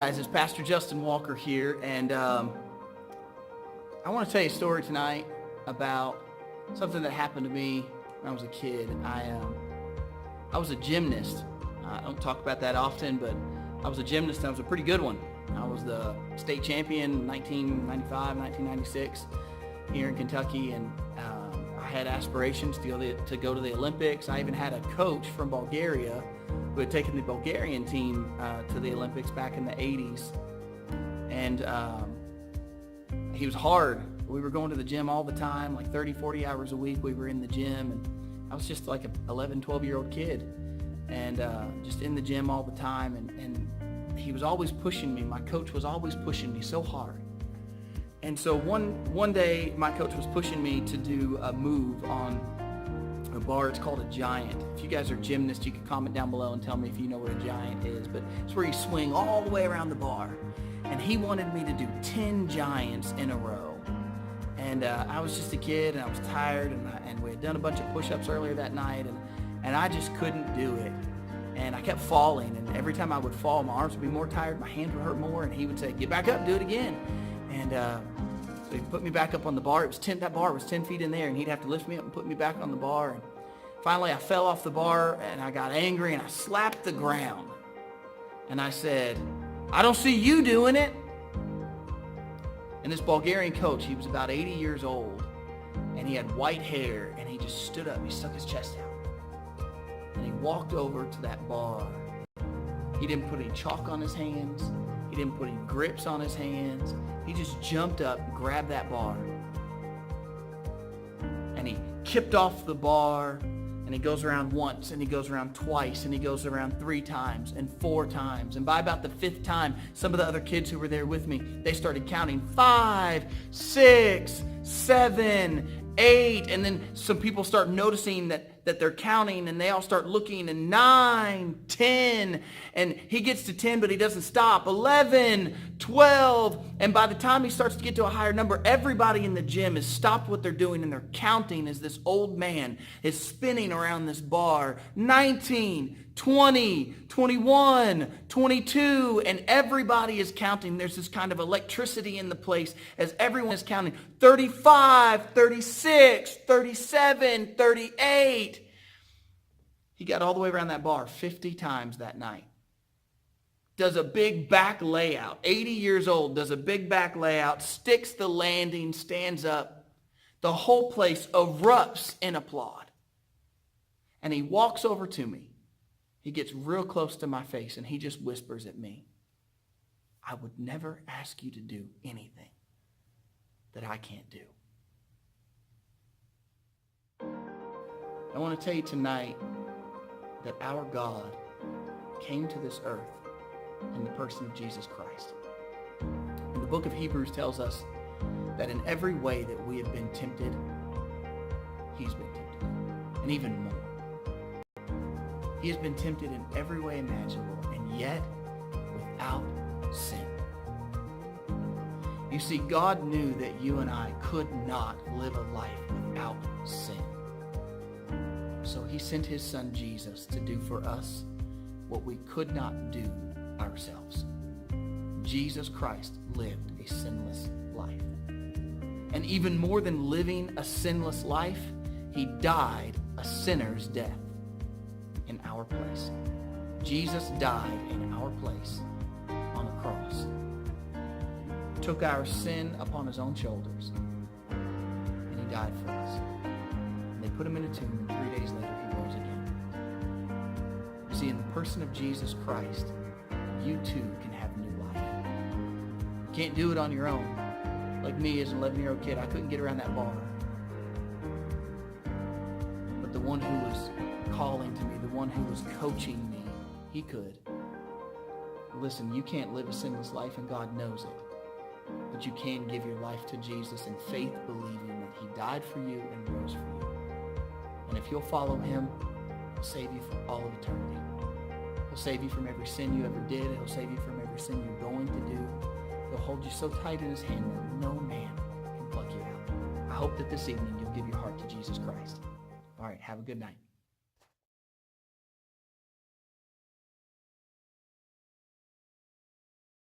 Guys, it's Pastor Justin Walker here, and I want to tell you a story tonight about something that happened to me when I was a kid. I was a gymnast. I don't talk about that often, but I was a gymnast, and I was a pretty good one. I was the state champion in 1995, 1996 here in Kentucky, and I had aspirations to go to the Olympics. I even had a coach from Bulgaria who had taken the Bulgarian team to the Olympics back in the 80s. And he was hard. We were going to the gym all the time, like 30, 40 hours a week. We were in the gym, and I was just like an 11, 12-year-old kid, and just in the gym all the time. And he was always pushing me. My coach was always pushing me so hard. And so one day, my coach was pushing me to do a move on a bar. It's called a giant. If you guys are gymnasts, you can comment down below and tell me if you know what a giant is. But it's where you swing all the way around the bar. And he wanted me to do 10 giants in a row. And I was just a kid, and I was tired, and we had done a bunch of push-ups earlier that night, and I just couldn't do it. And I kept falling, and every time I would fall, my arms would be more tired, my hands would hurt more, and he would say, "Get back up, do it again." And so he put me back up on the bar. That bar was 10 feet in there, and he'd have to lift me up and put me back on the bar. And finally, I fell off the bar, and I got angry, and I slapped the ground. And I said, "I don't see you doing it." And this Bulgarian coach, he was about 80 years old, and he had white hair, and he just stood up. He stuck his chest out, and he walked over to that bar. He didn't put any chalk on his hands. He didn't put any grips on his hands. He just jumped up, grabbed that bar, and he kipped off the bar, and he goes around once, and he goes around twice, and he goes around 3 times and 4 times. And by about the 5th time, some of the other kids who were there with me, they started counting 5, 6, 7, 8, and then some people start noticing that they're counting, and they all start looking, and 9, 10, and he gets to 10, but he doesn't stop. 11, 12, and by the time he starts to get to a higher number, everybody in the gym has stopped what they're doing, and they're counting as this old man is spinning around this bar. 19, 20, 21, 22, and everybody is counting. There's this kind of electricity in the place as everyone is counting. 35, 36, 37, 38. He got all the way around that bar 50 times that night. Does a big back layout. 80 years old, does a big back layout, sticks the landing, stands up. The whole place erupts in applaud. And he walks over to me. He gets real close to my face, and he just whispers at me, "I would never ask you to do anything that I can't do." I want to tell you tonight that our God came to this earth in the person of Jesus Christ. And the book of Hebrews tells us that in every way that we have been tempted, he's been tempted, and even more. He has been tempted in every way imaginable, and yet without sin. You see, God knew that you and I could not live a life without sin. So he sent his son Jesus to do for us what we could not do ourselves. Jesus Christ lived a sinless life. And even more than living a sinless life, he died a sinner's death in our place. Jesus died in our place on a cross. He took our sin upon his own shoulders, and he died for us. And they put him in a tomb, and 3 days later he rose again. You see, in the person of Jesus Christ, you too can have new life. You can't do it on your own. Like me as an 11-year-old kid, I couldn't get around that bar. But the one who was calling to me, the one who was coaching me, he could. Listen, you can't live a sinless life, and God knows it. But you can give your life to Jesus in faith, believing that he died for you and rose for you. And if you'll follow him, he'll save you for all of eternity. He'll save you from every sin you ever did. He'll save you from every sin you're going to do. He'll hold you so tight in his hand that no man can pluck you out. I hope that this evening you'll give your heart to Jesus Christ. All right, have a good night.